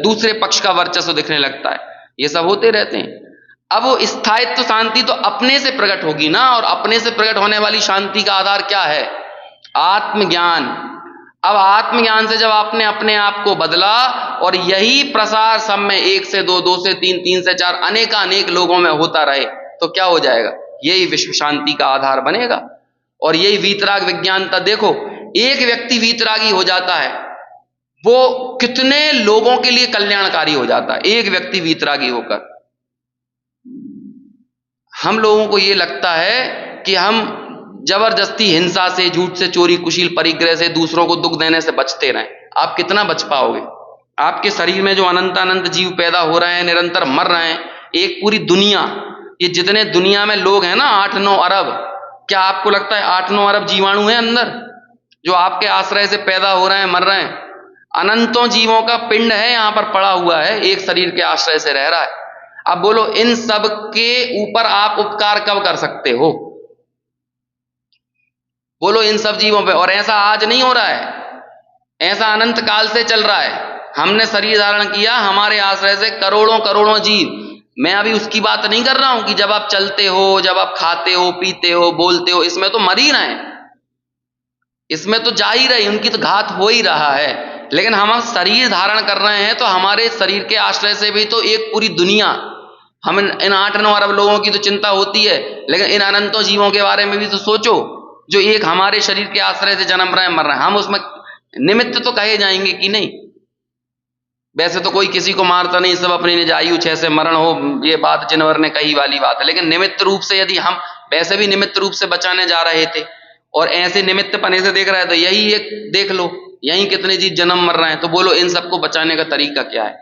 दूसरे पक्ष का वर्चस्व दिखने लगता है। ये सब होते रहते हैं। अब वो स्थायित्व शांति तो अपने से प्रकट होगी ना, और अपने से प्रकट होने वाली शांति का आधार क्या है? आत्मज्ञान। अब आत्मज्ञान से जब आपने अपने आप को बदला, और यही प्रसार सब में 1 से 2, 2 से 3, 3 से 4 अनेक लोगों में होता रहे, तो क्या हो जाएगा? यही विश्व शांति का आधार बनेगा। और यही वीतराग विज्ञानता। देखो, एक व्यक्ति वीतरागी हो जाता है, वो कितने लोगों के लिए कल्याणकारी हो जाता है, एक व्यक्ति वीतरागी होकर। हम लोगों को ये लगता है कि हम जबरदस्ती हिंसा से, झूठ से, चोरी कुशील परिग्रह से, दूसरों को दुख देने से बचते रहें। आप कितना बच पाओगे? आपके शरीर में जो अनंत जीव पैदा हो रहे हैं, निरंतर मर रहे हैं, एक पूरी दुनिया, ये जितने दुनिया में लोग हैं ना 8-9 अरब, क्या आपको लगता है 8-9 अरब जीवाणु हैं अंदर जो आपके आश्रय से पैदा हो रहे हैं, मर रहे हैं? अनंतों जीवों का पिंड है यहां पर पड़ा हुआ है, एक शरीर के आश्रय से रह रहा है। अब बोलो, इन सब के ऊपर आप उपकार कब कर सकते हो? बोलो, इन सब जीवों पे। और ऐसा आज नहीं हो रहा है, ऐसा अनंत काल से चल रहा है। हमने शरीर धारण किया, हमारे आश्रय से करोड़ों जीव। मैं अभी उसकी बात नहीं कर रहा हूं कि जब आप चलते हो, जब आप खाते हो, पीते हो, बोलते हो, इसमें तो मर ही रहे हैं, इसमें तो जा ही रहे, उनकी तो घात हो ही रहा है। लेकिन हम शरीर धारण कर रहे हैं तो हमारे शरीर के आश्रय से भी तो एक पूरी दुनिया, हम इन 8-9 अरब लोगों की तो चिंता होती है, लेकिन इन अनंतों जीवों के बारे में भी तो सोचो जो एक हमारे शरीर के आश्रय से जन्म रहे हैं मर रहे हैं। हम उसमें निमित्त तो कहे जाएंगे कि नहीं? वैसे तो कोई किसी को मारता नहीं, सब अपनी निज आयु 6 से मरण हो, ये बात जिनवर ने कही वाली बात है। लेकिन निमित्त रूप से यदि हम वैसे भी निमित्त रूप से बचाने जा रहे थे और ऐसे निमित्त पने से देख रहे हैं तो यही एक देख लो, यही कितने जीव जन्म मर रहे हैं। तो बोलो इन सबको बचाने का तरीका क्या है?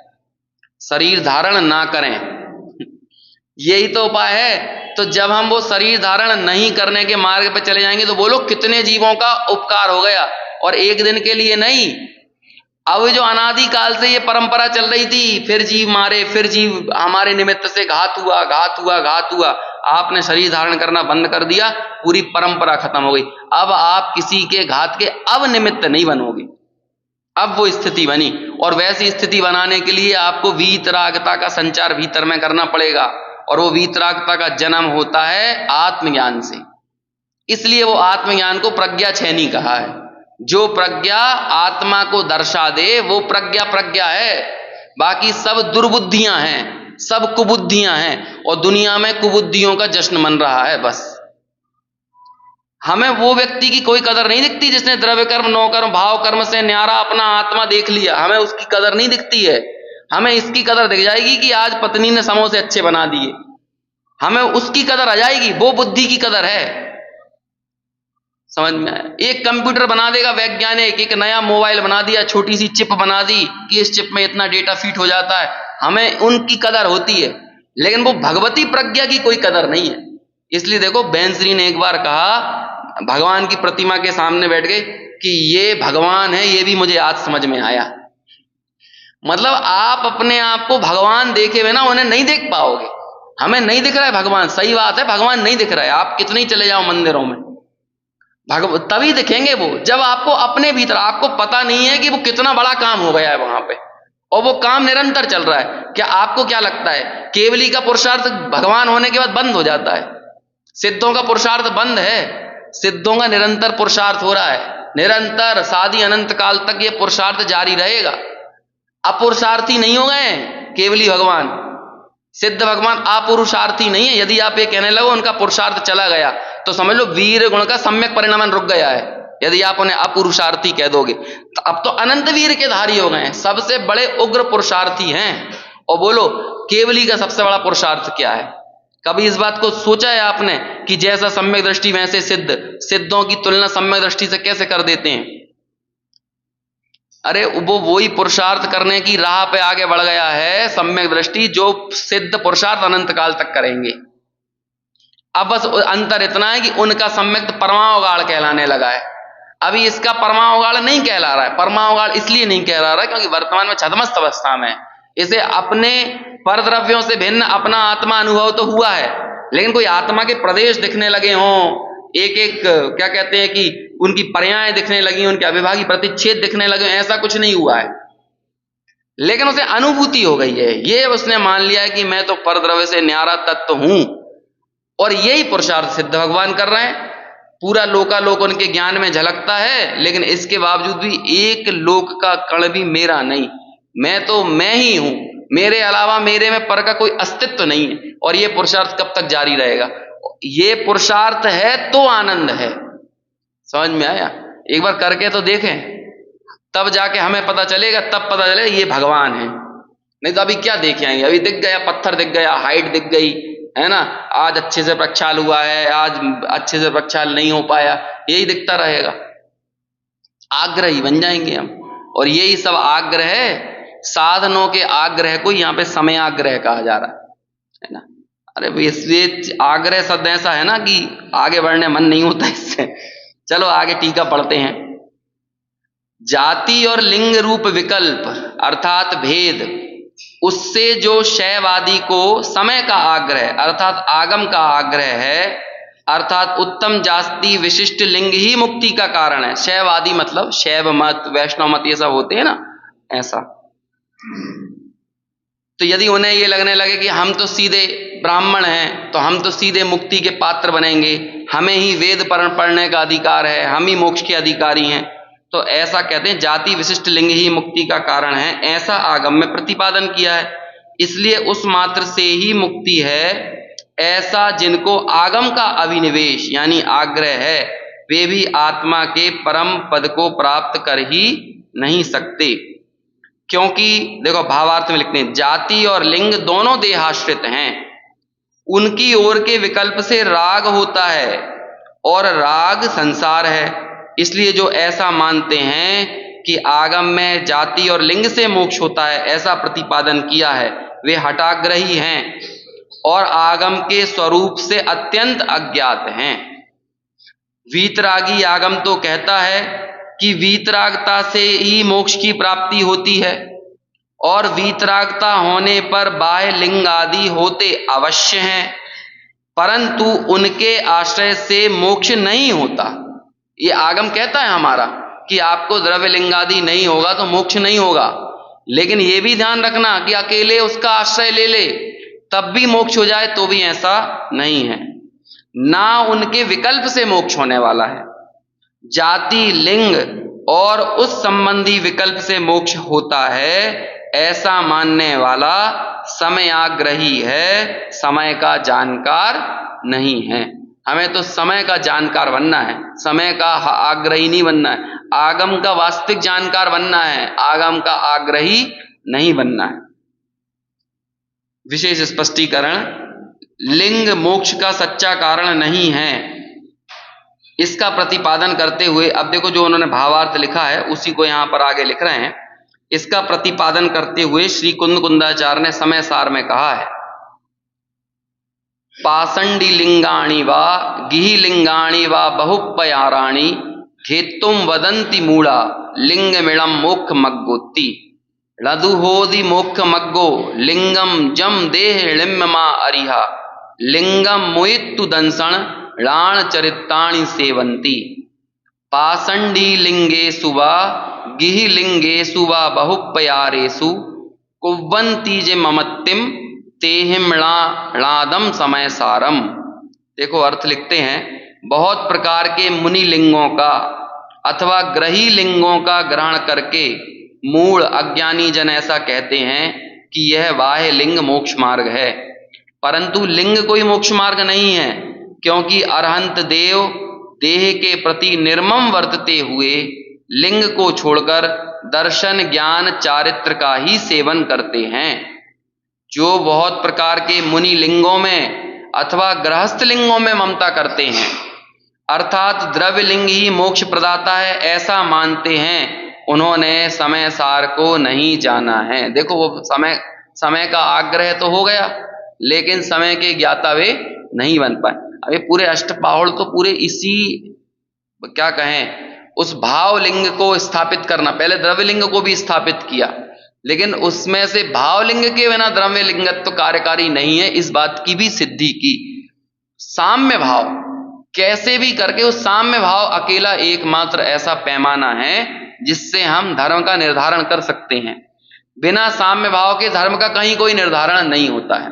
शरीर धारण ना करें, यही तो उपाय है। तो जब हम वो शरीर धारण नहीं करने के मार्ग पर चले जाएंगे तो बोलो कितने जीवों का उपकार हो गया। और एक दिन के लिए नहीं, अब जो अनादि काल से ये परंपरा चल रही थी, फिर जीव मारे, फिर जीव हमारे निमित्त से घात हुआ, घात हुआ, घात हुआ, आपने शरीर धारण करना बंद कर दिया, पूरी परंपरा खत्म हो गई। अब आप किसी के घात के अब निमित्त नहीं बनोगे, अब वो स्थिति बनी। और वैसी स्थिति बनाने के लिए आपको वीतरागता का संचार भीतर में करना पड़ेगा, और वो वीतरागता का जन्म होता है आत्मज्ञान से। इसलिए वो आत्मज्ञान को प्रज्ञा छेनी कहा है। जो प्रज्ञा आत्मा को दर्शा दे वो प्रज्ञा प्रज्ञा है, बाकी सब दुर्बुद्धियां हैं, सब कुबुद्धियां हैं, और दुनिया में कुबुद्धियों का जश्न मन रहा है। बस हमें वो व्यक्ति की कोई कदर नहीं दिखती जिसने द्रव्य कर्म, नौ कर्म, भाव कर्म से न्यारा अपना आत्मा देख लिया, हमें उसकी कदर नहीं दिखती है। हमें इसकी कदर दिख जाएगी कि आज पत्नी ने समोसे अच्छे बना दिए, हमें उसकी कदर आ जाएगी, वो बुद्धि की कदर है। समझ में आया? एक कंप्यूटर बना देगा वैज्ञानिक, एक नया मोबाइल बना दिया, छोटी सी चिप बना दी कि इस चिप में इतना डेटा फिट हो जाता है, हमें उनकी कदर होती है, लेकिन वो भगवती प्रज्ञा की कोई कदर नहीं है। इसलिए देखो बैंसरी ने एक बार कहा, भगवान की प्रतिमा के सामने बैठ गए कि ये भगवान है, ये भी मुझे आज समझ में आया। मतलब आप अपने आप को भगवान देखे बिना उन्हें नहीं देख पाओगे। हमें नहीं दिख रहा है भगवान, सही बात है, भगवान नहीं दिख रहा है। आप कितने ही चले जाओ मंदिरों में, तभी दिखेंगे वो जब आपको अपने भीतर, आपको पता नहीं है कि वो कितना बड़ा काम हो गया है वहां पे, और वो काम निरंतर चल रहा है। क्या आपको क्या लगता है केवली का पुरुषार्थ भगवान होने के बाद बंद हो जाता है? सिद्धों का पुरुषार्थ बंद है? सिद्धों का निरंतर पुरुषार्थ हो रहा है, निरंतर सादी अनंत काल तक ये पुरुषार्थ जारी रहेगा। अपुरुषार्थी नहीं हो गए केवली भगवान, सिद्ध भगवान अपुरुषार्थी नहीं है। यदि आप ये कहने लगो उनका पुरुषार्थ चला गया तो समझ लो वीर गुण का सम्यक परिणामन रुक गया है। यदि आप उन्हें अपुरुषार्थी कह दोगे तो अब तो अनंत वीर के धारी हो गए हैं, सबसे बड़े उग्र पुरुषार्थी हैं। और बोलो केवली का सबसे बड़ा पुरुषार्थ क्या है? कभी इस बात को सोचा है आपने कि जैसा सम्यक दृष्टि वैसे सिद्ध, सिद्धों की तुलना सम्यक दृष्टि से कैसे कर देते हैं? अरे वो वही पुरुषार्थ करने की राह पे आगे बढ़ गया है सम्यक दृष्टि, जो सिद्ध पुरुषार्थ अनंत काल तक करेंगे। अब बस अंतर इतना है कि उनका सम्यक परमावगाड़ कहलाने लगा है, अभी इसका परमावगाड़ नहीं कहला रहा है। परमावगाड़ इसलिए नहीं कहला रहा है क्योंकि वर्तमान में छदमस्त अवस्था में इसे अपने परद्रव्यों से भिन्न अपना आत्मा अनुभव तो हुआ है, लेकिन कोई आत्मा के प्रदेश दिखने लगे हों, एक एक क्या कहते हैं कि उनकी पर्याएं दिखने लगी, उनके अविभागी प्रतिच्छेद दिखने लगे, ऐसा कुछ नहीं हुआ है। लेकिन उसे अनुभूति हो गई है, ये उसने मान लिया है कि मैं तो परद्रव्य से न्यारा तत्व हूं, और यही पुरुषार्थ सिद्ध भगवान कर रहे हैं। पूरा लोकालोक उनके ज्ञान में झलकता है, लेकिन इसके बावजूद भी एक लोक का कण भी मेरा नहीं, मैं तो मैं ही हूं, मेरे अलावा मेरे में पर का कोई अस्तित्व नहीं है। और ये पुरुषार्थ कब तक जारी रहेगा? ये पुरुषार्थ है तो आनंद है। समझ में आया? एक बार करके तो देखें, तब जाके हमें पता चलेगा, तब पता चलेगा ये भगवान है। नहीं तो अभी क्या देख आएंगे? अभी दिख गया पत्थर, दिख गया हाइट, दिख गई है ना, आज अच्छे से प्रक्षाल हुआ है, आज अच्छे से प्रक्षाल नहीं हो पाया, यही दिखता रहेगा। आग्रही बन जाएंगे हम, और यही सब आग्रह है, साधनों के आग्रह को यहाँ पे समय आग्रह कहा जा रहा है ना। अरे ये आग्रह शब्द ऐसा है ना कि आगे बढ़ने मन नहीं होता इससे। चलो आगे टीका पढ़ते हैं। जाति और लिंग रूप विकल्प अर्थात भेद, उससे जो शैवादी को समय का आग्रह अर्थात आगम का आग्रह है, अर्थात उत्तम जाति विशिष्ट लिंग ही मुक्ति का कारण है। शैवादी मतलब शैव मत, वैष्णव मत, ये सब होते हैं ना, ऐसा। तो यदि उन्हें ये लगने लगे कि हम तो सीधे ब्राह्मण हैं, तो हम तो सीधे मुक्ति के पात्र बनेंगे, हमें ही वेद पढ़ने का अधिकार है, हम ही मोक्ष के अधिकारी हैं, तो ऐसा कहते हैं जाति विशिष्ट लिंग ही मुक्ति का कारण है, ऐसा आगम में प्रतिपादन किया है। इसलिए उस मात्र से ही मुक्ति है, ऐसा जिनको आगम का अभिनिवेश यानी आग्रह है, वे भी आत्मा के परम पद को प्राप्त कर ही नहीं सकते। क्योंकि देखो भावार्थ में लिखते हैं, जाति और लिंग दोनों देहाश्रित हैं, उनकी ओर के विकल्प से राग होता है और राग संसार है। इसलिए जो ऐसा मानते हैं कि आगम में जाति और लिंग से मोक्ष होता है, ऐसा प्रतिपादन किया है, वे हठाग्रही हैं और आगम के स्वरूप से अत्यंत अज्ञात हैं। वीतरागी आगम तो कहता है कि वीतरागता से ही मोक्ष की प्राप्ति होती है और वीतरागता होने पर बाह्य लिंग आदि होते अवश्य हैं, परंतु उनके आश्रय से मोक्ष नहीं होता। ये आगम कहता है हमारा कि आपको द्रव्य लिंग आदि नहीं होगा तो मोक्ष नहीं होगा, लेकिन ये भी ध्यान रखना कि अकेले उसका आश्रय ले ले तब भी मोक्ष हो जाए, तो भी ऐसा नहीं है। ना उनके विकल्प से मोक्ष होने वाला है। जाति लिंग और उस संबंधी विकल्प से मोक्ष होता है, ऐसा मानने वाला समयाग्रही है, समय का जानकार नहीं है। हमें तो समय का जानकार बनना है, समय का आग्रही नहीं बनना है। आगम का वास्तविक जानकार बनना है, आगम का आग्रही नहीं बनना है। विशेष स्पष्टीकरण, लिंग मोक्ष का सच्चा कारण नहीं है, इसका प्रतिपादन करते हुए अब देखो जो उन्होंने भावार्थ लिखा है उसी को यहां पर आगे लिख रहे हैं। इसका प्रतिपादन करते हुए श्री कुंद कुंदाचार्य ने समय सार में कहा है, पाषंडी लिंगाणी वा गिहि लिंगाणी वा बहुपयाराणी घेत्तुम वदंती मूढ़ा लिंगमिणम मोक्ष मग्गोत्ति लदुहोदि मोक्ष मग्गो लिंगम जम देह लिम्मा अरिहा लिंगम मुयित्तु दंसण लाण चरिताणि सेवंती पाषंडी लिंगेषु वा गिहि लिंगेषु वा बहुपयारेषु कुव्वन्ति जे ममत्तिम तेहिमणादम समय सारम। देखो अर्थ लिखते हैं, बहुत प्रकार के मुनि लिंगों का अथवा ग्रही लिंगों का ग्रहण करके मूढ़ अज्ञानी जन ऐसा कहते हैं कि यह बाह्य लिंग मोक्ष मार्ग है, परंतु लिंग कोई मोक्ष मार्ग नहीं है, क्योंकि अरहंत देव देह के प्रति निर्मम वर्तते हुए लिंग को छोड़कर दर्शन ज्ञान चारित्र का ही सेवन करते हैं। जो बहुत प्रकार के मुनि लिंगों में अथवा गृहस्थ लिंगों में ममता करते हैं, अर्थात द्रव्य लिंग ही मोक्ष प्रदाता है, ऐसा मानते हैं, उन्होंने समय सार को नहीं जाना है। देखो वो समय का आग्रह तो हो गया, लेकिन समय के ज्ञाता वे नहीं बन पाए। अब ये पूरे अष्टपाहुड़ तो पूरे इसी क्या कहें उस भाव लिंग को स्थापित करना, पहले द्रव्य लिंग को भी स्थापित किया, लेकिन उसमें से भावलिंग के बिना द्रव्य लिंगत्व तो कार्यकारी नहीं है, इस बात की भी सिद्धि की। साम्य भाव कैसे भी करके, उस साम्य भाव अकेला एकमात्र ऐसा पैमाना है जिससे हम धर्म का निर्धारण कर सकते हैं। बिना साम्य भाव के धर्म का कहीं कोई निर्धारण नहीं होता है।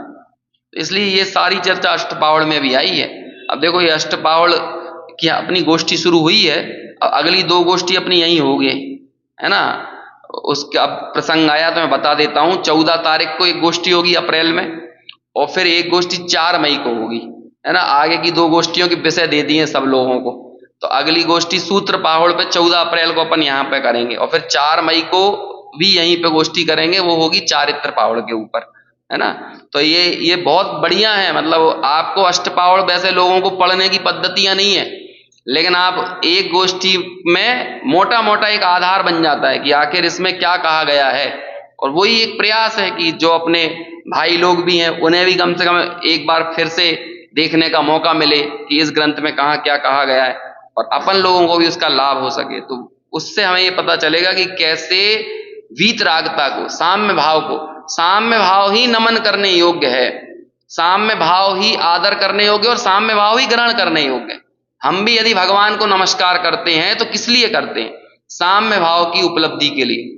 इसलिए ये सारी चर्चा अष्टपावड़ में भी आई है। अब देखो ये अष्टपावड़ की अपनी गोष्ठी शुरू हुई है, अब अगली दो गोष्ठी अपनी यहीं होगी, है ना। उसका प्रसंग आया तो मैं बता देता हूं। 14 तारीख को एक गोष्ठी होगी अप्रैल में, और फिर एक गोष्ठी 4 मई को होगी, है ना। आगे की दो गोष्ठियों के विषय दे दिए सब लोगों को, तो अगली गोष्ठी सूत्र पाहुड़ पे 14 अप्रैल को अपन यहाँ पे करेंगे, और फिर 4 मई को भी यहीं पे गोष्ठी करेंगे, वो होगी चारित्र पाहुड़ के ऊपर, है ना। तो ये बहुत बढ़िया है। मतलब आपको अष्टपाहुड़ वैसे लोगों को पढ़ने की पद्धतियां नहीं है, लेकिन आप एक गोष्ठी में मोटा मोटा एक आधार बन जाता है कि आखिर इसमें क्या कहा गया है। और वही एक प्रयास है कि जो अपने भाई लोग भी हैं उन्हें भी कम से कम एक बार फिर से देखने का मौका मिले कि इस ग्रंथ में कहाँ क्या कहा गया है, और अपन लोगों को भी उसका लाभ हो सके। तो उससे हमें ये पता चलेगा कि कैसे वीतरागता को, साम्य भाव को, साम्य भाव ही नमन करने योग्य है, साम्य भाव ही आदर करने योग्य और साम्य भाव ही ग्रहण करने योग्य है। हम भी यदि भगवान को नमस्कार करते हैं तो किस लिए करते हैं? साम्य भाव की उपलब्धि के लिए।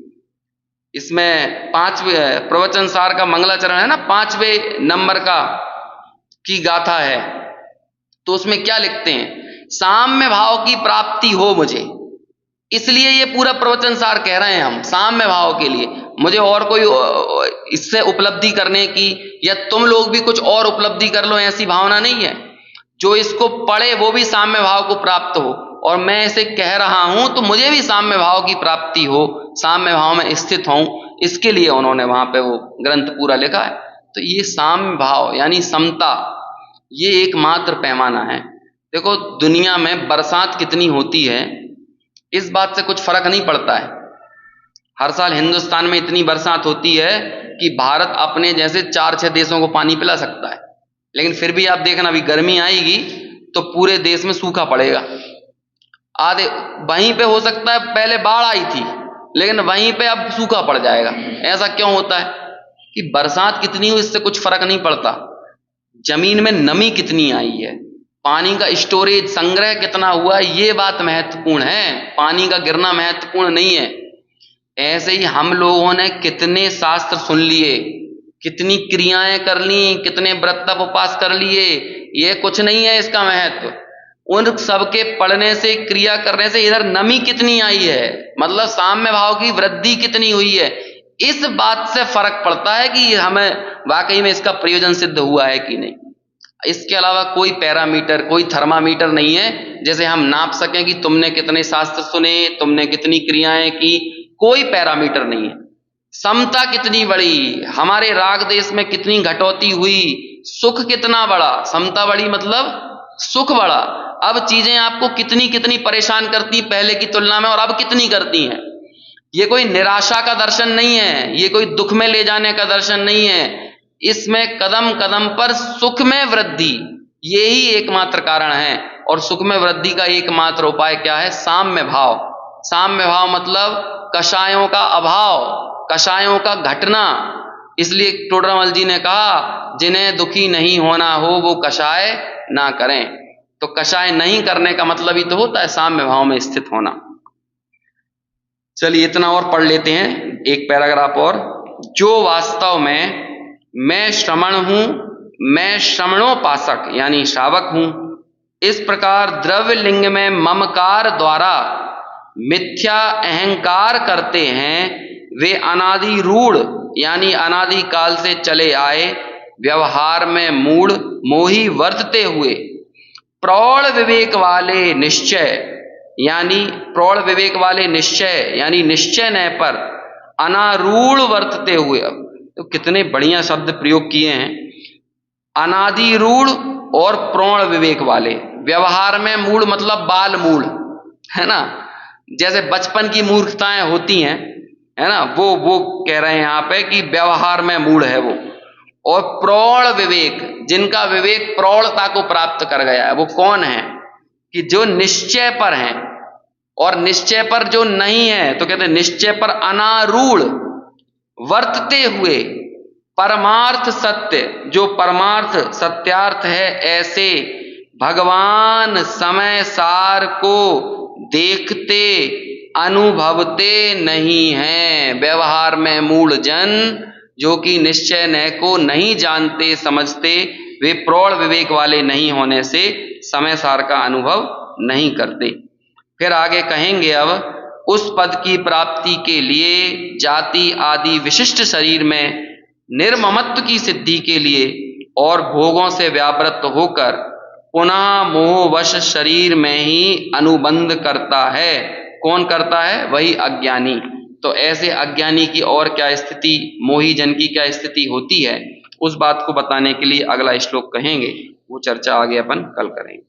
इसमें 5वें प्रवचन सार का मंगलाचरण है ना, 5वें नंबर का की गाथा है, तो उसमें क्या लिखते हैं? साम्य भाव की प्राप्ति हो मुझे, इसलिए ये पूरा प्रवचन सार कह रहे हैं हम साम्य भाव के लिए। मुझे और कोई इससे उपलब्धि करने की या तुम लोग भी कुछ और उपलब्धि कर लो ऐसी भावना नहीं है। जो इसको पढ़े वो भी साम्य भाव को प्राप्त हो, और मैं इसे कह रहा हूं तो मुझे भी साम्य भाव की प्राप्ति हो, साम्य भाव में स्थित हूं, इसके लिए उन्होंने वहां पे वो ग्रंथ पूरा लिखा है। तो ये साम्य भाव यानी समता, ये एकमात्र पैमाना है। देखो दुनिया में बरसात कितनी होती है इस बात से कुछ फर्क नहीं पड़ता है। हर साल हिंदुस्तान में इतनी बरसात होती है कि भारत अपने जैसे 4-6 देशों को पानी पिला सकता है, लेकिन फिर भी आप देखना अभी गर्मी आएगी तो पूरे देश में सूखा पड़ेगा। आधे वहीं पे हो सकता है पहले बाढ़ आई थी लेकिन वहीं पे अब सूखा पड़ जाएगा। ऐसा क्यों होता है कि बरसात कितनी हुई इससे कुछ फर्क नहीं पड़ता, जमीन में नमी कितनी आई है, पानी का स्टोरेज संग्रह कितना हुआ, ये बात महत्वपूर्ण है, पानी का गिरना महत्वपूर्ण नहीं है। ऐसे ही हम लोगों ने कितने शास्त्र सुन लिए, कितनी क्रियाएं कर ली, कितने व्रत तप उपवास कर लिए, ये कुछ नहीं है इसका महत्व। उन सबके पढ़ने से क्रिया करने से इधर नमी कितनी आई है, मतलब साम्य भाव की वृद्धि कितनी हुई है, इस बात से फर्क पड़ता है कि हमें वाकई में इसका प्रयोजन सिद्ध हुआ है कि नहीं। इसके अलावा कोई पैरामीटर, कोई थर्मामीटर नहीं है जैसे हम नाप सकें कि तुमने कितने शास्त्र सुने, तुमने कितनी क्रियाएं की, कोई पैरामीटर नहीं है। समता कितनी बड़ी, हमारे राग देश में कितनी घटौती हुई, सुख कितना बढ़ा, समता बड़ी मतलब सुख बढ़ा। अब चीजें आपको कितनी कितनी परेशान करती पहले की तुलना में और अब कितनी करती हैं। ये कोई निराशा का दर्शन नहीं है, ये कोई दुख में ले जाने का दर्शन नहीं है, इसमें कदम कदम पर सुख में वृद्धि, यही एकमात्र कारण है। और सुख में वृद्धि का एकमात्र उपाय क्या है? साम्य भाव। साम्य भाव मतलब कषायों का अभाव, कषायों का घटना। इसलिए टोडरमल जी ने कहा जिन्हें दुखी नहीं होना हो वो कषाय ना करें। तो कषाय नहीं करने का मतलब ही तो होता है साम्य भाव में स्थित होना। चलिए इतना और पढ़ लेते हैं, एक पैराग्राफ और। जो वास्तव में मैं श्रमण हूं, मैं श्रमणोपासक यानी श्रावक हूं, इस प्रकार द्रव्य लिंग में ममकार द्वारा मिथ्या अहंकार करते हैं, वे अनादि रूढ़ यानी अनादि काल से चले आए व्यवहार में मूढ़ मोही वर्तते हुए प्रौढ़ विवेक वाले निश्चय यानी प्रौढ़ विवेक वाले निश्चय यानी निश्चय नय पर अनारूढ़ वर्तते हुए। अब तो कितने बढ़िया शब्द प्रयोग किए हैं, अनादि रूढ़ और प्रौढ़ विवेक वाले। व्यवहार में मूढ़ मतलब बाल मूढ़ है ना, जैसे बचपन की मूर्खताएं होती हैं है ना, वो कह रहे हैं यहां पे कि व्यवहार में मूढ़ है वो। और प्रौढ़ विवेक, जिनका विवेक प्रौढ़ता को प्राप्त कर गया है, वो कौन है कि जो निश्चय पर हैं, और निश्चय पर जो नहीं है तो कहते हैं निश्चय पर अनारूढ़ वर्तते हुए परमार्थ सत्य, जो परमार्थ सत्यार्थ है ऐसे भगवान समय सार को देखते अनुभवते नहीं हैं। व्यवहार में मूढ़ जन जो कि निश्चय नय को नहीं जानते समझते, वे प्रौढ़ विवेक वाले नहीं होने से समय सार का अनुभव नहीं करते। फिर आगे कहेंगे अब उस पद की प्राप्ति के लिए जाति आदि विशिष्ट शरीर में निर्ममत्व की सिद्धि के लिए और भोगों से व्यापृत होकर पुनः मोहवश शरीर में ही अनुबंध करता है। कौन करता है? वही अज्ञानी। तो ऐसे अज्ञानी की और क्या स्थिति, मोही जन की क्या स्थिति होती है, उस बात को बताने के लिए अगला श्लोक कहेंगे, वो चर्चा आगे अपन कल करेंगे।